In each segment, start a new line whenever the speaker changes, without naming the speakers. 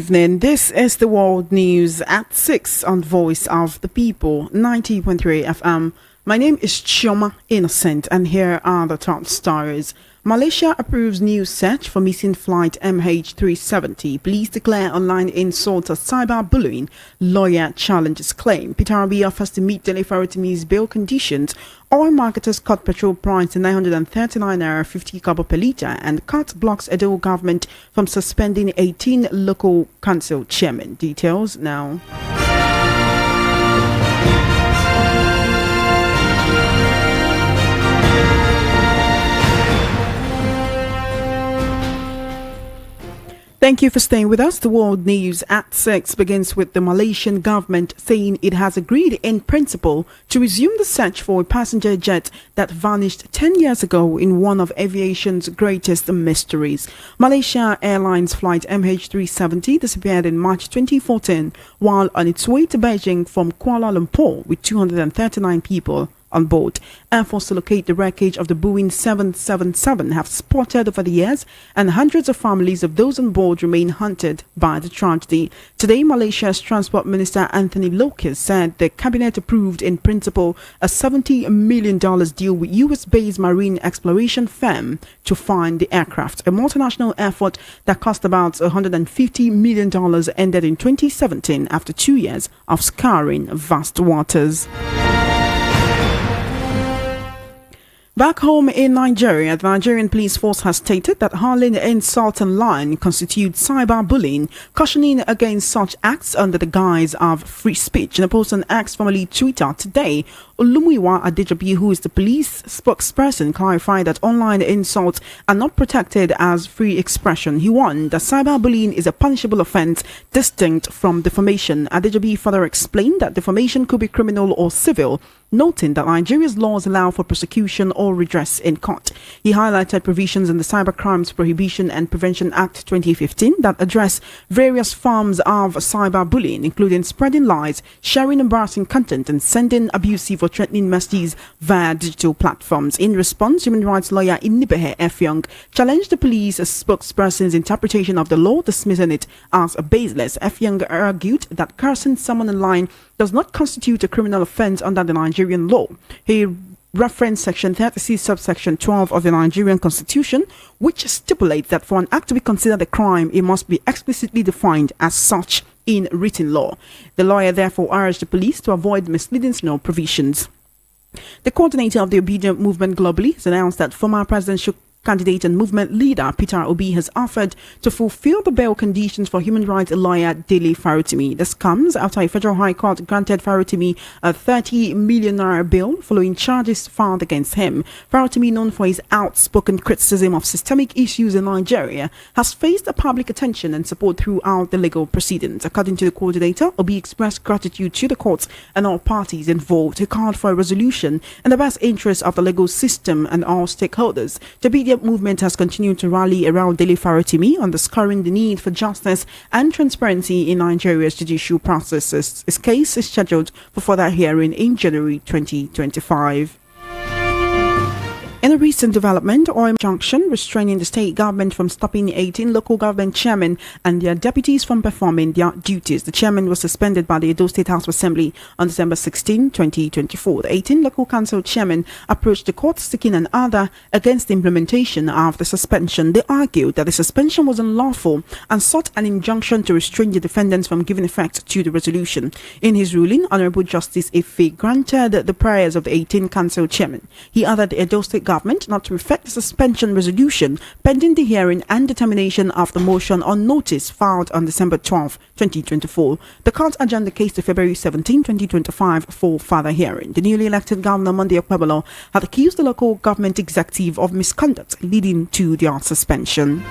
evening. This is the World News at 6 on Voice of the People, 90.3 FM. My name is Chioma Innocent, and here are the top stories. Malaysia approves new search for missing flight MH370. Police declare online insult as cyberbullying. Lawyer challenges claim. Petrol offers to meet Dele Farotimi's bail conditions. Oil marketers cut petrol price to 939 naira 50 kobo per litre, and cut blocks Edo government from suspending 18 local council chairmen. Details now. Thank you for staying with us. The World News at 6 begins with the Malaysian government saying it has agreed in principle to resume the search for a passenger jet that vanished 10 years ago in one of aviation's greatest mysteries. Malaysia Airlines flight MH370 disappeared in March 2014 while on its way to Beijing from Kuala Lumpur with 239 people on board. Efforts to locate the wreckage of the Boeing 777 have sputtered over the years, and hundreds of families of those on board remain haunted by the tragedy. Today, Malaysia's Transport Minister Anthony Locus said the cabinet approved in principle a $70 million deal with US-based marine exploration firm to find the aircraft. A multinational effort that cost about $150 million ended in 2017 after 2 years of scouring vast waters. Back home in Nigeria, the Nigerian police force has stated that hurling insult online constitutes cyberbullying, cautioning against such acts under the guise of free speech. In a post on X, formerly Twitter, today, Olumuyiwa Adejobi, who is the police spokesperson, clarified that online insults are not protected as free expression. He warned that cyberbullying is a punishable offense distinct from defamation. Adejobi further explained that defamation could be criminal or civil, noting that Nigeria's laws allow for prosecution or redress in court. He highlighted provisions in the Cybercrimes Prohibition and Prevention Act 2015 that address various forms of cyberbullying, including spreading lies, sharing embarrassing content, and sending abusive or threatening messages via digital platforms. In response, human rights lawyer Inibehe Efyong challenged the police spokesperson's interpretation of the law, dismissing it as baseless. Efyong argued that cursing someone online does not constitute a criminal offense under the Nigerian law. He referenced Section 36, subsection 12 of the Nigerian Constitution, which stipulates that for an act to be considered a crime, it must be explicitly defined as such in written law. The lawyer therefore urged the police to avoid misleading law provisions. The coordinator of the Obedient Movement globally has announced that former presidential candidate and movement leader Peter Obi has offered to fulfill the bail conditions for human rights lawyer Dele Farotimi. This comes after a federal high court granted Farotimi a 30 million naira bail following charges filed against him. Farotimi, known for his outspoken criticism of systemic issues in Nigeria, has faced public attention and support throughout the legal proceedings. According to the coordinator, Obi expressed gratitude to the courts and all parties involved. He called for a resolution in the best interest of the legal system and all stakeholders. The Obedient Movement has continued to rally around Dele Farotimi, underscoring the need for justice and transparency in Nigeria's judicial processes. His case is scheduled for further hearing in January 2025. In a recent development, oil injunction restraining the state government from stopping 18 local government chairmen and their deputies from performing their duties. The chairman was suspended by the Edo State House of Assembly on December 16, 2024. The 18 local council chairmen approached the court seeking an order against the implementation of the suspension. They argued that the suspension was unlawful and sought an injunction to restrain the defendants from giving effect to the resolution. In his ruling, Honorable Justice Ife granted the prayers of the 18 council chairmen. He ordered the Edo State government not to effect the suspension resolution pending the hearing and determination of the motion on notice filed on December 12, 2024. The court adjourned the case to February 17, 2025 for further hearing. The newly elected governor, Monday Okpebolo, had accused the local government executive of misconduct leading to their suspension.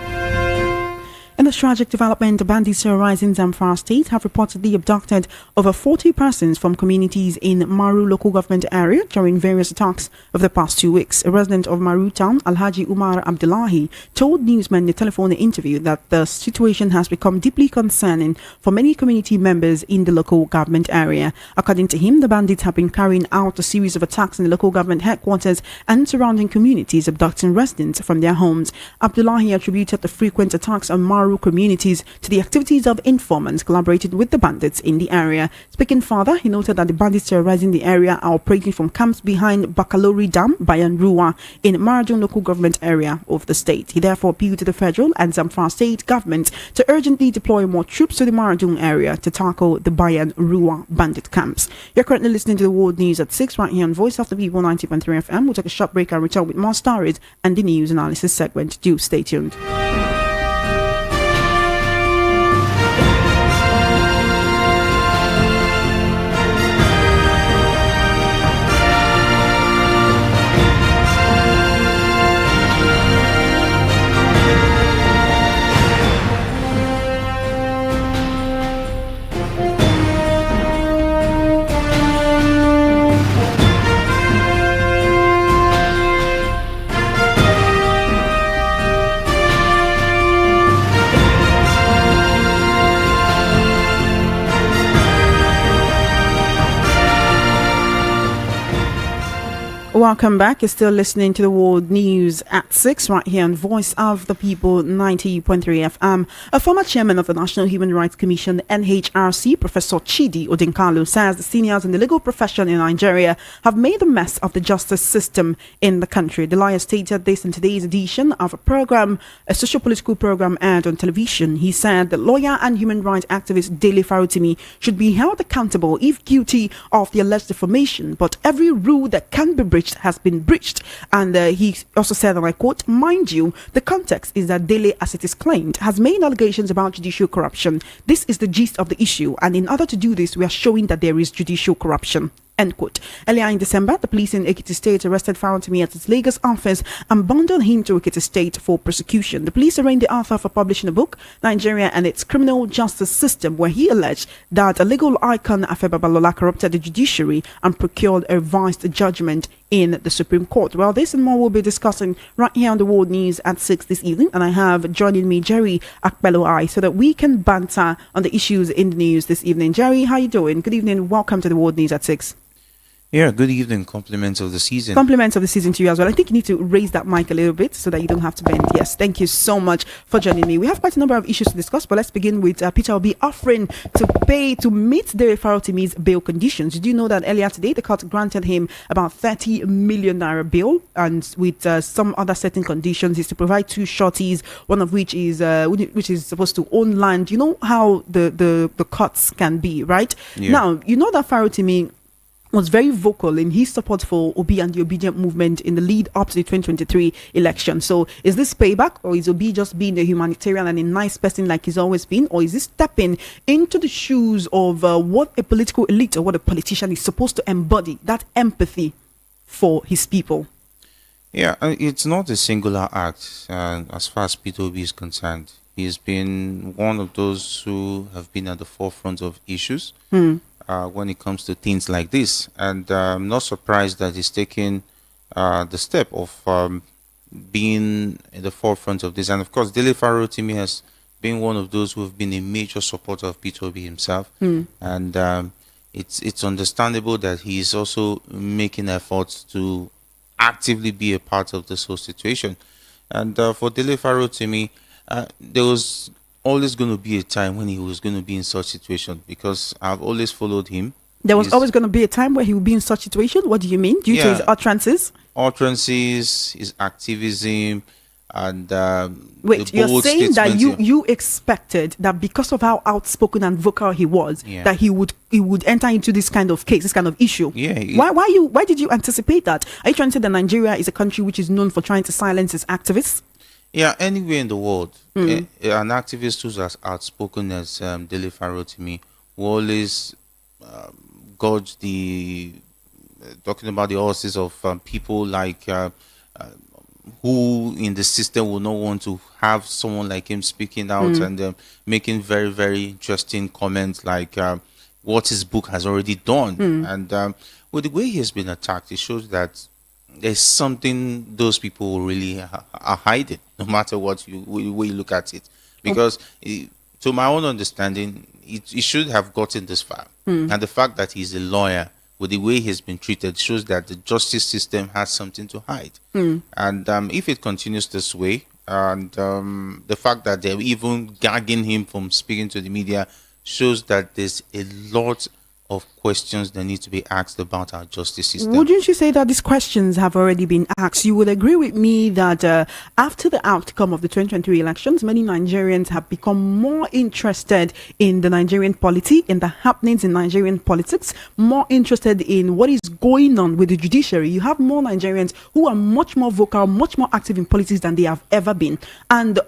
In a tragic development, the bandits terrorizing Zamfara state have reportedly abducted over 40 persons from communities in Maru local government area during various attacks of the past 2 weeks. A resident of Maru town, Alhaji Umar Abdullahi, told newsmen in a telephone interview that the situation has become deeply concerning for many community members in the local government area. According to him, the bandits have been carrying out a series of attacks in the local government headquarters and surrounding communities, abducting residents from their homes. Abdullahi attributed the frequent attacks on Maru rural communities to the activities of informants collaborating with the bandits in the area. Speaking further, he noted that the bandits terrorizing the area are operating from camps behind Bakalori Dam, Bayanrua, in Marajun local government area of the state. He therefore appealed to the federal and Zamfara state government to urgently deploy more troops to the Marajun area to tackle the Bayanrua bandit camps. You're currently listening to the World News at 6 right here on Voice of the People 90.3 FM. We'll take a short break and return with more stories and the news analysis segment. Do stay tuned. Welcome back. You're still listening to the World News at 6 right here on Voice of the People 90.3 FM. A former chairman of the National Human Rights Commission, NHRC, Professor Chidi Odinkalo, says the seniors in the legal profession in Nigeria have made a mess of the justice system in the country. The lawyer stated this in today's edition of a socio-political program aired on television. He said that lawyer and human rights activist Dele Farotimi should be held accountable if guilty of the alleged defamation, but every rule that can be breached has been breached. And he also said, and I quote, "Mind you, the context is that Dele, as it is claimed, has made allegations about judicial corruption. This is the gist of the issue, and in order to do this, we are showing that there is judicial corruption." End quote. Earlier in December, the police in Ekiti State arrested Farotimi at its Lagos office and bundled him to Ekiti State for prosecution. The police arraigned the author for publishing a book, Nigeria and Its Criminal Justice System, where he alleged that a legal icon, Afe Babalola, corrupted the judiciary and procured a revised judgment in the Supreme Court. Well, this and more we'll be discussing right here on the World News at 6 this evening. And I have joining me Jerry Akpelo-I so that we can banter on the issues in the news this evening. Jerry, how you doing? Good evening. Welcome to the World News at 6.
Yeah, good evening. Compliments of the season.
Compliments of the season to you as well. I think you need to raise that mic a little bit so that you don't have to bend. Yes, thank you so much for joining me. We have quite a number of issues to discuss, but let's begin with Peter will be offering to meet Dele Farotimi's bail conditions. Did you know that earlier today the court granted him about 30 million naira bail, and with some other certain conditions, is to provide two shorties, one of which is supposed to own land. You know how the courts can be, right?
Yeah.
Now you know that Farotimi was very vocal in his support for Obi and the Obedient movement in the lead up to the 2023 election. So is this payback, or is Obi just being a humanitarian and a nice person like he's always been, or is this stepping into the shoes of what a political elite or what a politician is supposed to embody, that empathy for his people?
Yeah, it's not a singular act as far as Peter Obi is concerned. He's been one of those who have been at the forefront of issues when it comes to things like this. And I'm not surprised that he's taking the step of being at the forefront of this. And of course, Dele Farotimi has been one of those who have been a major supporter of Peter Obi himself. And it's understandable that he is also making efforts to actively be a part of this whole situation. And for Dele Farotimi, there was always going to be a time when he was going to be in such situation, because I've always followed him.
There was always going to be a time where he would be in such situation? What do you mean? Due to his utterances?
Utterances, his activism, and
wait, you're saying that you expected that because of how outspoken and vocal he was, that he would enter into this kind of case, this kind of issue?
Yeah.
Why did you anticipate that? Are you trying to say that Nigeria is a country which is known for trying to silence its activists?
Yeah, anywhere in the world, an activist who's as outspoken as Dele Farotimi will always gauge talking about the horses of people like who in the system will not want to have someone like him speaking out and making very, very interesting comments like what his book has already done. And with the way he has been attacked, it shows that there's something those people really are hiding, no matter what way you look at it. Because to my own understanding, it should have gotten this far. And the fact that he's a lawyer, with the way he's been treated, shows that the justice system has something to hide. And if it continues this way, And the fact that they're even gagging him from speaking to the media shows that there's a lot of questions that need to be asked about our justice system.
Wouldn't you say that these questions have already been asked? You would agree with me that after the outcome of the 2023 elections, many Nigerians have become more interested in the Nigerian polity, in the happenings in Nigerian politics, more interested in what is going on with the judiciary. You have more Nigerians who are much more vocal, much more active in politics than they have ever been. And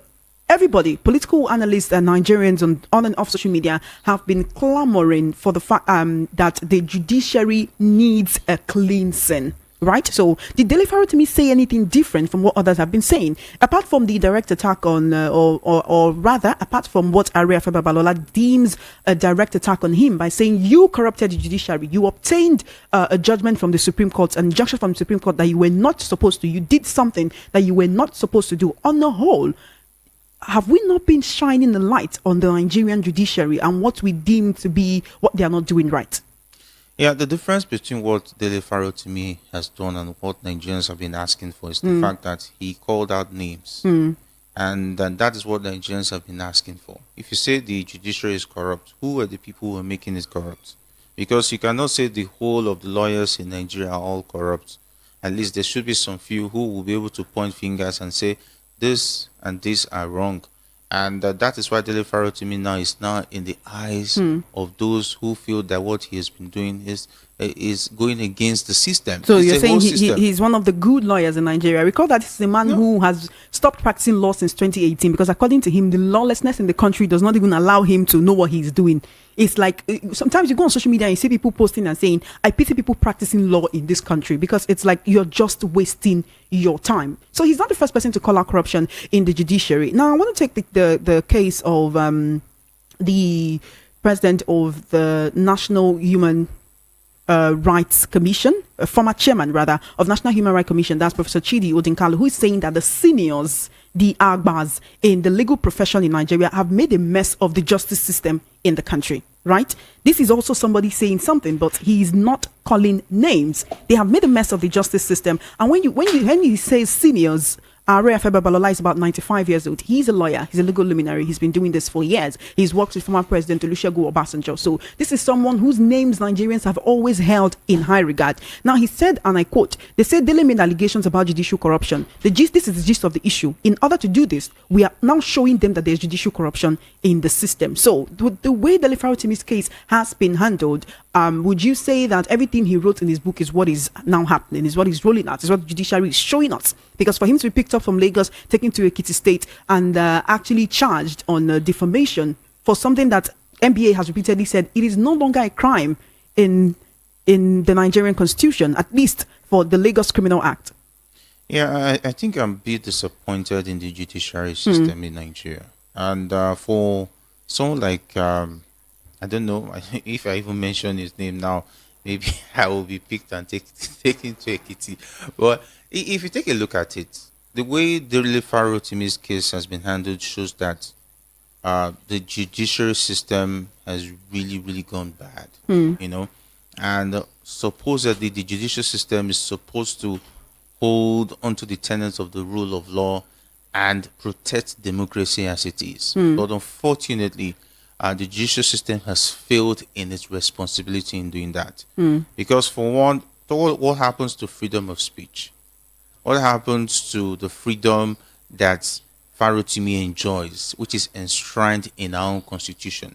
everybody, political analysts and Nigerians on and off social media, have been clamoring for the fact that the judiciary needs a cleansing. Right? So, did Dele Farotimi say anything different from what others have been saying? Apart from the direct attack on, or rather, apart from what Aria Babalola deems a direct attack on him by saying you corrupted the judiciary, you obtained a judgment from the Supreme Court, an injunction from the Supreme Court that you were not supposed to, you did something that you were not supposed to do. On the whole, have we not been shining the light on the Nigerian judiciary and what we deem to be what they are not doing right?
Yeah, the difference between what Dele Farotimi has done and what Nigerians have been asking for is the fact that he called out names. And that is what Nigerians have been asking for. If you say the judiciary is corrupt, who are the people who are making it corrupt? Because you cannot say the whole of the lawyers in Nigeria are all corrupt. At least there should be some few who will be able to point fingers and say, this and this are wrong. And that is why Dele Farotimi now is now in the eyes of those who feel that what he has been doing is going against the system.
So you're saying he's one of the good lawyers in Nigeria. I recall that he's a man who has stopped practicing law since 2018 because according to him, the lawlessness in the country does not even allow him to know what he's doing. It's like sometimes you go on social media and you see people posting and saying, I pity people practicing law in this country, because it's like you're just wasting your time. So he's not the first person to call out corruption in the judiciary. Now, I want to take the case of the president of the National Human Rights Commission, a former chairman rather of National Human Rights Commission, that's Professor Chidi Odinkalu, who is saying that the seniors, the Agbas in the legal profession in Nigeria, have made a mess of the justice system in the country. Right? This is also somebody saying something, but he is not calling names. They have made a mess of the justice system. And when he says seniors, Aria Babalola is about 95 years old. He's a lawyer. He's a legal luminary. He's been doing this for years. He's worked with former President Olusegun Obasanjo. So this is someone whose names Nigerians have always held in high regard. Now, he said, and I quote, they said Dele made allegations about judicial corruption. This is the gist of the issue. In order to do this, we are now showing them that there's judicial corruption in the system. So the way Dele Farotimi's case has been handled, would you say that everything he wrote in his book is what is now happening, is what he's rolling out, is what the judiciary is showing us? Because for him to be picked up from Lagos, taken to Ekiti State, and actually charged on defamation for something that NBA has repeatedly said it is no longer a crime in the Nigerian constitution, at least for the Lagos Criminal Act.
Yeah, I think I'm a bit disappointed in the judiciary system in Nigeria. And for someone like, I don't know if I even mention his name now, maybe I will be picked and taken to Ekiti. But if you take a look at it, the way Dele Farotimi's case has been handled shows that the judiciary system has really, really gone bad, you know. And supposedly the judicial system is supposed to hold onto the tenets of the rule of law and protect democracy as it is. But unfortunately, the judicial system has failed in its responsibility in doing that. Because for one, what happens to freedom of speech? What happens to the freedom that Farotimi enjoys, which is enshrined in our own constitution?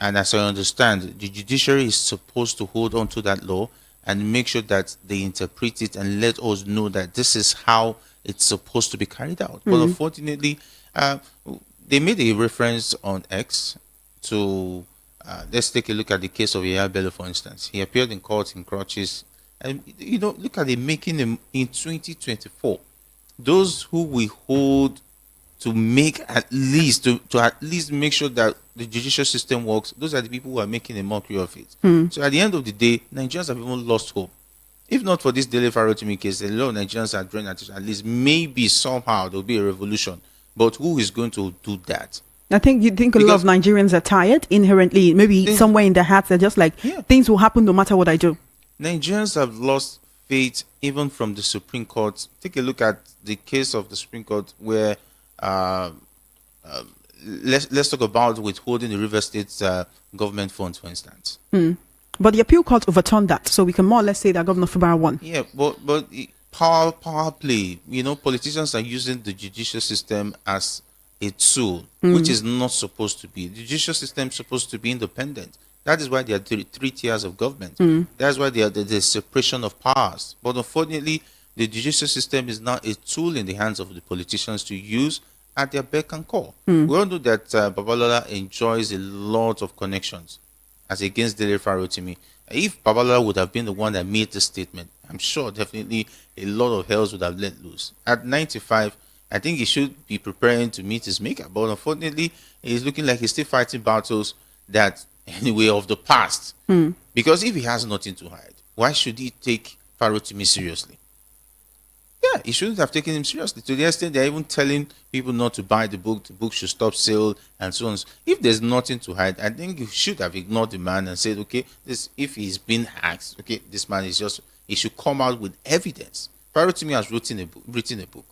And as I understand, the judiciary is supposed to hold on to that law and make sure that they interpret it and let us know that this is how it's supposed to be carried out. But unfortunately, they made a reference on X to, let's take a look at the case of Yaya Bello, for instance. He appeared in court in crutches. And, you know, look at the making him in 2024. Those who we hold to make at least, to at least make sure that the judicial system works, those are the people who are making a mockery of it. So at the end of the day, Nigerians have even lost hope. If not for this Dele Farotimi case, a lot of Nigerians are drawing attention. At least maybe somehow there'll be a revolution. But who is going to do that?
I think a lot of Nigerians are tired inherently. Maybe somewhere in their hearts, they're just like, things will happen no matter what I do.
Nigerians have lost faith even from the Supreme Court. Take a look at the case of the Supreme Court where uh, let's talk about withholding the River State's government funds, for instance.
But the appeal court overturned that, so we can more or less say that Governor Fubara won.
Yeah, but power play. Politicians are using the judicial system as a tool, which is not supposed to be. The judicial system is supposed to be independent. That is why there are three tiers of government. That's why there are the separation of powers. But unfortunately, the judicial system is now a tool in the hands of the politicians to use at their beck and call. We all know that Babalola enjoys a lot of connections as against Dele Farotimi. If Babalola would have been the one that made the statement, I'm sure definitely a lot of hells would have let loose. At 95, I think he should be preparing to meet his maker. But unfortunately, he's looking like he's still fighting battles that, anyway, of the past. Because if he has nothing to hide, why should he take Farotimi seriously? Yeah, he shouldn't have taken him seriously. To the extent they're even telling people not to buy the book should stop sale, and so on. If there's nothing to hide, I think you should have ignored the man and said, okay, if he's been hacked, okay, this man is he should come out with evidence. Farotimi has written a book.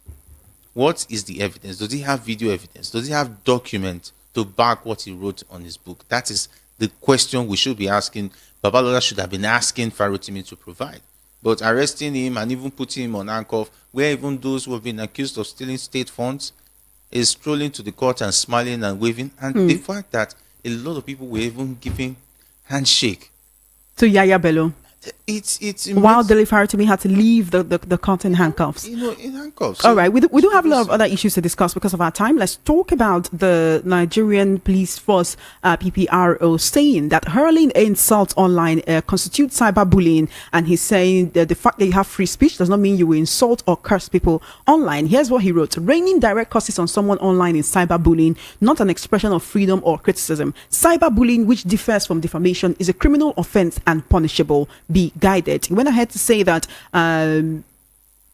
What is the evidence? Does he have video evidence? Does he have document to back what he wrote on his book? That is the question we should be asking. Babalola should have been asking Farotimi to provide. But arresting him and even putting him on handcuff, where even those who have been accused of stealing state funds is strolling to the court and smiling and waving. And the fact that a lot of people were even giving handshake
to Yaya Bello.
It's
while Dele Farotimi had to leave the court in handcuffs.
In handcuffs.
So all right, we do have a lot of other issues to discuss because of our time. Let's talk about the Nigerian Police Force PPRO saying that hurling insults online constitutes cyberbullying, and he's saying that the fact that you have free speech does not mean you will insult or curse people online. Here's what he wrote: raining direct curses on someone online is cyberbullying, not an expression of freedom or criticism. Cyberbullying, which differs from defamation, is a criminal offense and punishable. Be guided. He went ahead to say that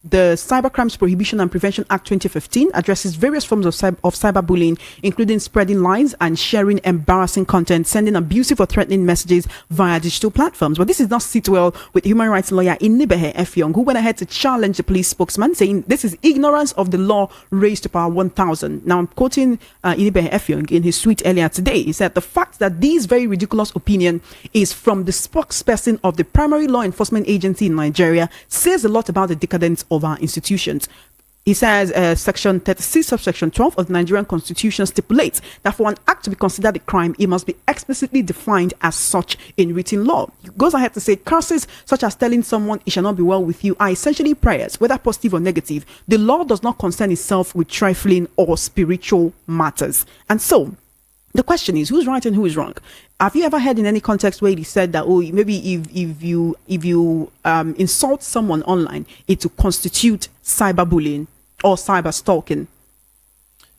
the Cybercrimes Prohibition and Prevention Act 2015 addresses various forms of cyberbullying, including spreading lies and sharing embarrassing content, sending abusive or threatening messages via digital platforms. But this does not sit well with human rights lawyer Inibehe Effiong, who went ahead to challenge the police spokesman, saying this is ignorance of the law raised to power 1000. Now, I'm quoting Inibehe Effiong in his tweet earlier today. He said, the fact that this very ridiculous opinion is from the spokesperson of the primary law enforcement agency in Nigeria says a lot about the decadence of our institutions. He says Section 36, subsection 12 of the Nigerian Constitution stipulates that for an act to be considered a crime, it must be explicitly defined as such in written law. He goes ahead to say curses such as telling someone it shall not be well with you are essentially prayers, whether positive or negative. The law does not concern itself with trifling or spiritual matters. And so, the question is, who's right and who is wrong? Have you ever heard in any context where he said that, oh, maybe if you insult someone online, it will constitute cyberbullying or cyber stalking?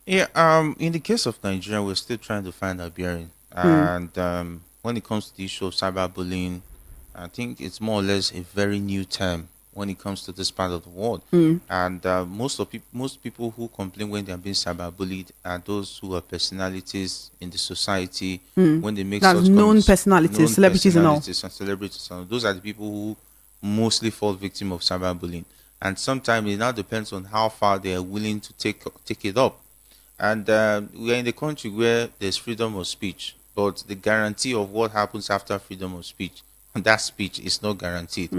Yeah. In the case of Nigeria, we're still trying to find our bearing, and when it comes to the issue of cyberbullying, I think it's more or less a very new term when it comes to this part of the world. And most people who complain when they're being cyberbullied are those who are personalities in the society. When they make such
known personalities, celebrities and all.
Celebrities and all. Those are the people who mostly fall victim of cyberbullying. And sometimes it now depends on how far they are willing to take it up. And we are in the country where there's freedom of speech, but the guarantee of what happens after freedom of speech, that speech is not guaranteed,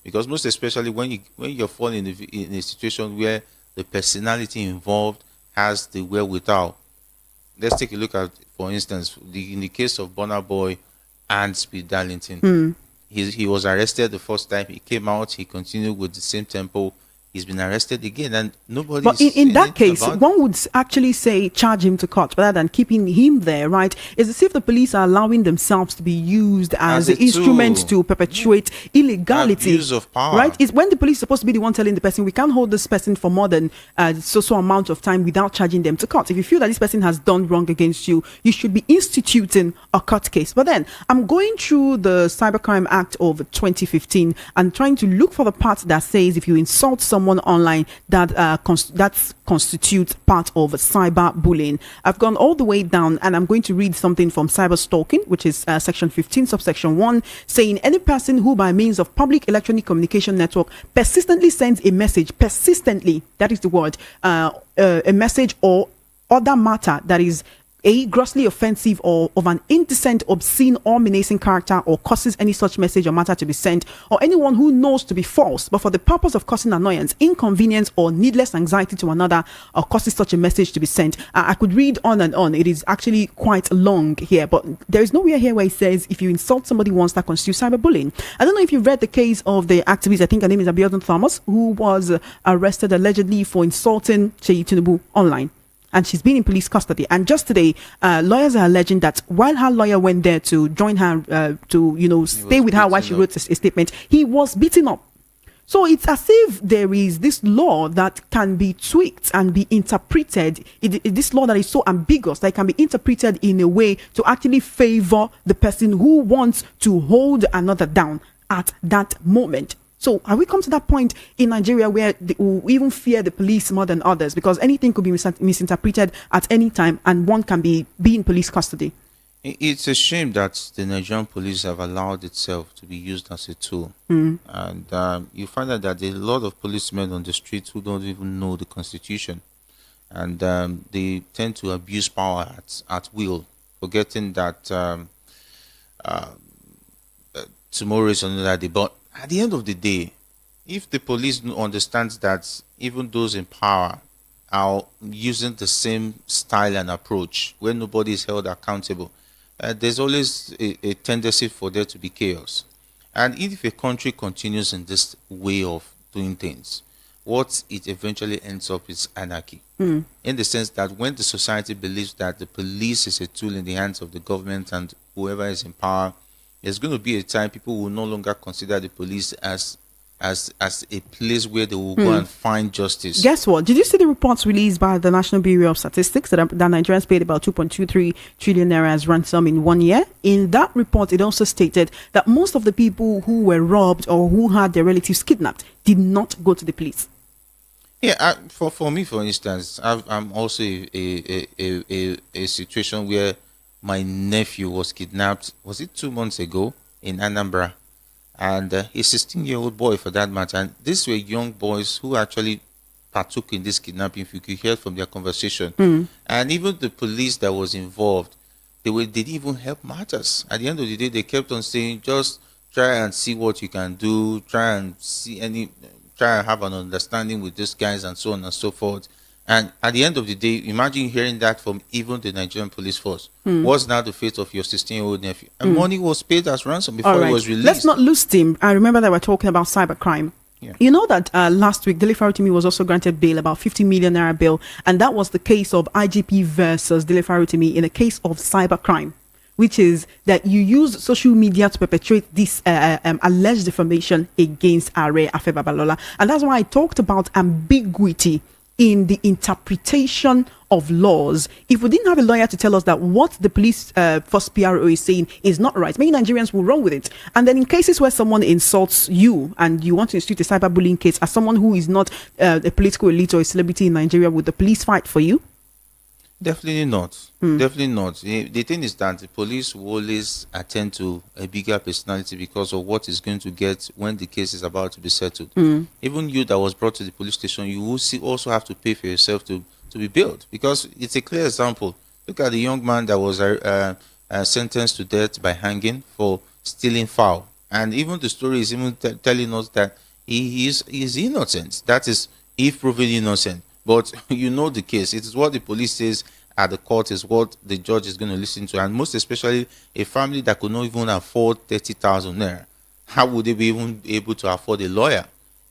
because most especially when you're falling in a situation where the personality involved has the wherewithal. Let's take a look at, for instance, in the case of Burna Boy and Speed Darlington. He was arrested the first time. He came out. He continued with the same tempo. He's been arrested again, and nobody.
But in that case, one would actually say charge him to court rather than keeping him there, right? It's as if the police are allowing themselves to be used as an instrument to perpetuate illegality.
Abuse of power.
Right? It's when the police is supposed to be the one telling the person, we can't hold this person for more than so amount of time without charging them to court. If you feel that this person has done wrong against you, you should be instituting a court case. But then I'm going through the Cybercrime Act of 2015 and trying to look for the part that says if you insult someone online, that constitutes part of cyberbullying. I've gone all the way down and I'm going to read something from cyber stalking, which is section 15 subsection 1, saying any person who by means of public electronic communication network persistently sends a message, persistently, that is the word, a message or other matter that is grossly offensive or of an indecent, obscene, or menacing character, or causes any such message or matter to be sent, or anyone who knows to be false, but for the purpose of causing annoyance, inconvenience, or needless anxiety to another, or causes such a message to be sent. I could read on and on. It is actually quite long here, but there is nowhere here where it says if you insult somebody once, that constitutes cyberbullying. I don't know if you've read the case of the activist, I think her name is Abiodun Thomas, who was arrested allegedly for insulting Seyi Tinubu online. And she's been in police custody. And just today, lawyers are alleging that while her lawyer went there to join her, to stay with her while she wrote a statement, he was beaten up. So it's as if there is this law that can be tweaked and be interpreted. This law that is so ambiguous that it can be interpreted in a way to actually favor the person who wants to hold another down at that moment. So have we come to that point in Nigeria where we even fear the police more than others, because anything could be misinterpreted at any time and one can be in police custody?
It's a shame that the Nigerian police have allowed itself to be used as a tool. And you find out that there are a lot of policemen on the streets who don't even know the Constitution. And they tend to abuse power at will, forgetting that tomorrow is another day. But at the end of the day, if the police understands that even those in power are using the same style and approach where nobody is held accountable, there's always a tendency for there to be chaos. And if a country continues in this way of doing things, what it eventually ends up is anarchy. In the sense that when the society believes that the police is a tool in the hands of the government and whoever is in power, there's going to be a time people will no longer consider the police as a place where they will go and find justice.
Guess what? Did you see the reports released by the National Bureau of Statistics that Nigerians paid about 2.23 trillion naira as ransom in 1 year? In that report, it also stated that most of the people who were robbed or who had their relatives kidnapped did not go to the police.
Yeah, for me, for instance, I'm also a situation where my nephew was kidnapped. Was it 2 months ago in Anambra? And a 16-year-old boy, for that matter. And these were young boys who actually partook in this kidnapping, if you could hear from their conversation. And even the police that was involved, they didn't even help matters. At the end of the day, they kept on saying, just try and see what you can do, try and have an understanding with these guys, and so on and so forth. And at the end of the day, imagine hearing that from even the Nigerian police force. What's now the fate of your 16-year-old nephew? And money was paid as ransom before he was released.
Let's not lose steam. I remember that we're talking about cybercrime.
Yeah.
You know that last week, Dele Farotimi was also granted bail, about 50 million naira bail. And that was the case of IGP versus Dele Farotimi in a case of cybercrime, which is that you use social media to perpetrate this alleged defamation against Are Afe Babalola. And that's why I talked about ambiguity in the interpretation of laws. If we didn't have a lawyer to tell us that what the police first PRO is saying is not right, many Nigerians will run with it. And then in cases where someone insults you and you want to institute a cyberbullying case, as someone who is not a political elite or a celebrity in Nigeria, would the police fight for you?
Definitely not. Definitely not. The thing is that the police will always attend to a bigger personality because of what is going to get when the case is about to be settled. Even you that was brought to the police station, you will also have to pay for yourself to be bailed, because it's a clear example. Look at the young man that was sentenced to death by hanging for stealing fowl. And even the story is even telling us that he is innocent. That is, if proven innocent. But you know the case. It is what the police says at the court is what the judge is going to listen to. And most especially a family that could not even afford 30,000 naira. How would they be even able to afford a lawyer?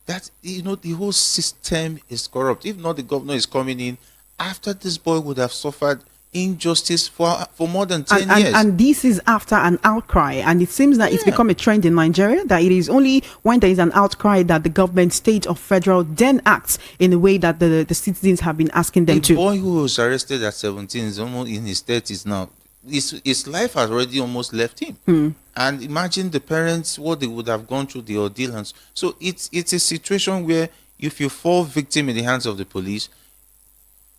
That, the whole system is corrupt. If not, the governor is coming in after this boy would have suffered injustice for more than 10 years.
And this is after an outcry, and it seems that it's become a trend in Nigeria that it is only when there is an outcry that the government, state or federal, then acts in a way that the citizens have been asking them to.
The boy who was arrested at 17 is almost in his 30s now. His life has already almost left him. And imagine the parents, what they would have gone through, the ordeal. And so it's a situation where if you fall victim in the hands of the police,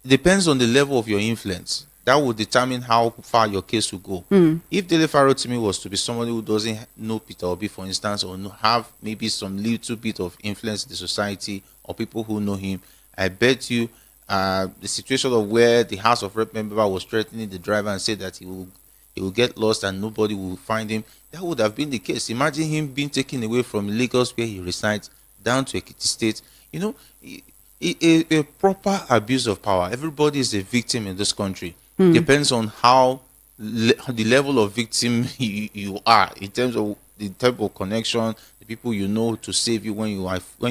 it depends on the level of your influence. That will determine how far your case will go. If Dele Farotimi was to be somebody who doesn't know Peter Obi, for instance, or have maybe some little bit of influence in the society, or people who know him, I bet you the situation of where the House of Rep member was threatening the driver and said that he will get lost and nobody will find him. That would have been the case. Imagine him being taken away from Lagos, where he resides, down to Ekiti State. You know, a proper abuse of power. Everybody is a victim in this country. Depends on how the level of victim you are, in terms of the type of connection, the people you know to save you when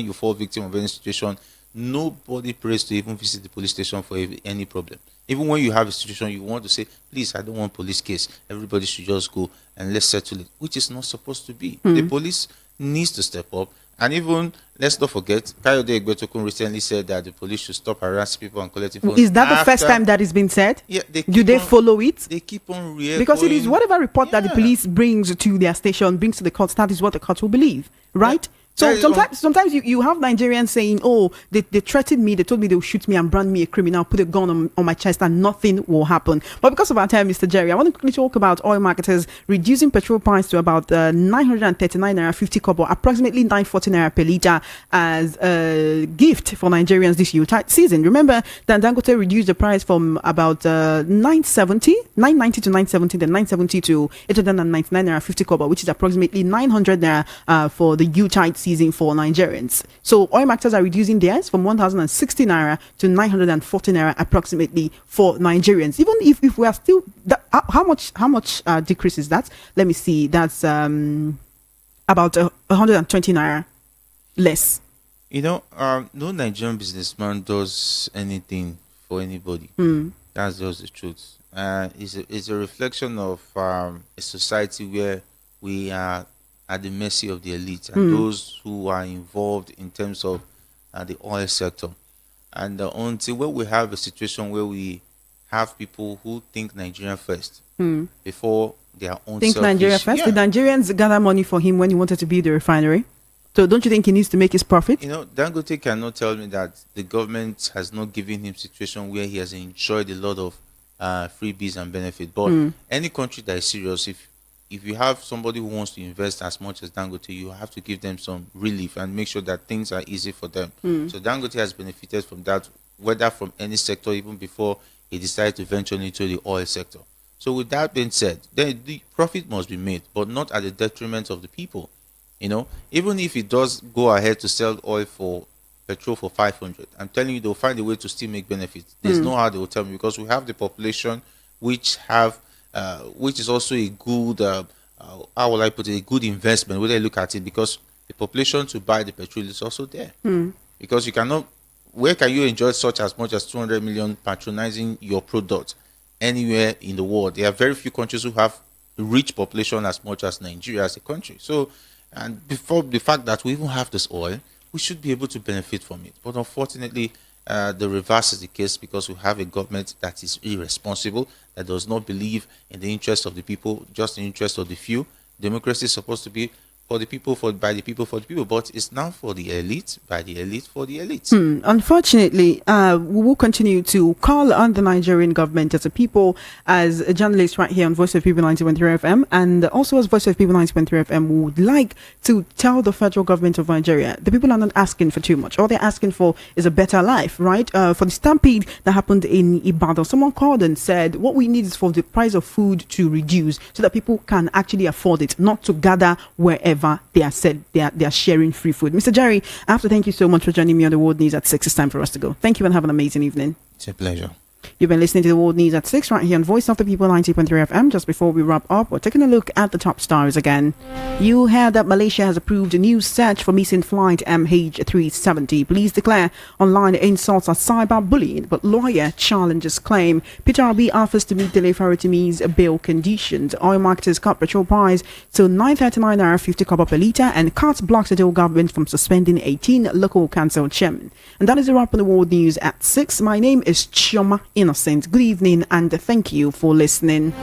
you fall victim of any situation. Nobody prays to even visit the police station for any problem. Even when you have a situation, you want to say, please, I don't want police case. Everybody should just go and let's settle it, which is not supposed to be. The police needs to step up. And even, let's not forget, Kayode Egbetokun recently said that the police should stop harassing people and collecting funds.
Is that the first time that it's been said?
Yeah.
Do they follow it?
They keep on
because it is whatever report that the police brings to their station, brings to the courts, that is what the court will believe, right? So sometimes you have Nigerians saying, oh, they threatened me, they told me they will shoot me and brand me a criminal, put a gun on my chest and nothing will happen. But because of our time, Mr. Jerry, I want to quickly talk about oil marketers reducing petrol price to about 939 naira 50 kobo, approximately 940 naira per litre, as a gift for Nigerians this Yuletide season. Remember that Dangote reduced the price from about 990 to 970, then 970 to 899 naira 50 kobo, which is approximately 900 naira for the Yuletide season for Nigerians. So oil marketers are reducing theirs from 1,060 naira to 940 naira approximately for Nigerians. Even if we are still, how much decrease is that? Let me see. That's about 120 naira less.
You know, no Nigerian businessman does anything for anybody. That's just the truth. It's a reflection of a society where we are at the mercy of the elite and those who are involved in terms of the oil sector. And until where we have a situation where we have people who think Nigeria first before their own
think Nigeria first.
Yeah.
The Nigerians gather money for him when he wanted to build the refinery. So don't you think he needs to make his profit?
You know, Dangote cannot tell me that the government has not given him situation where he has enjoyed a lot of freebies and benefit. But any country that is serious, if you have somebody who wants to invest as much as Dangote, you have to give them some relief and make sure that things are easy for them. So Dangote has benefited from that, whether from any sector, even before he decided to venture into the oil sector. So with that being said, then the profit must be made, but not at the detriment of the people. You know, even if it does go ahead to sell oil for petrol for 500, I'm telling you, they'll find a way to still make benefits. There's no how they will tell me, because we have the population which is also a good, how will I put it, a good investment, whether you look at it, because the population to buy the petrol is also there. Because you cannot, where can you enjoy such as much as 200 million patronizing your product anywhere in the world? There are very few countries who have a rich population as much as Nigeria as a country. So, and before the fact that we even have this oil, we should be able to benefit from it. But unfortunately, the reverse is the case, because we have a government that is irresponsible, that does not believe in the interest of the people, just the interest of the few. Democracy is supposed to be for the people, by the people, for the people, but it's now for the elite, by the elite, for the elite.
Unfortunately, we will continue to call on the Nigerian government as a people, as a journalist right here on Voice of People 90.3 FM, and also as Voice of People 90.3 FM, we would like to tell the federal government of Nigeria, the people are not asking for too much. All they're asking for is a better life, right? For the stampede that happened in Ibadan, someone called and said, what we need is for the price of food to reduce so that people can actually afford it, not to gather wherever they are sharing free food. Mr. Jerry, I have to thank you so much for joining me on the World News at 6. It's time for us to go. Thank you and have an amazing evening.
It's a pleasure.
You've been listening to the World News at 6 right here on Voice of the People 90.3 FM. Just before we wrap up, we're taking a look at the top stars again. You heard that Malaysia has approved a new search for missing flight MH370. Police declare online insults are cyberbullying, but lawyer challenges claim. Petrol offers to meet Dele Farotimi's bail conditions. Oil marketers cut petrol price to 939 naira 50 kobo per litre, and cuts blocks the government from suspending 18 local council chairmen. And that is a wrap on the World News at 6. My name is Chioma Innocent. Good evening and thank you for listening.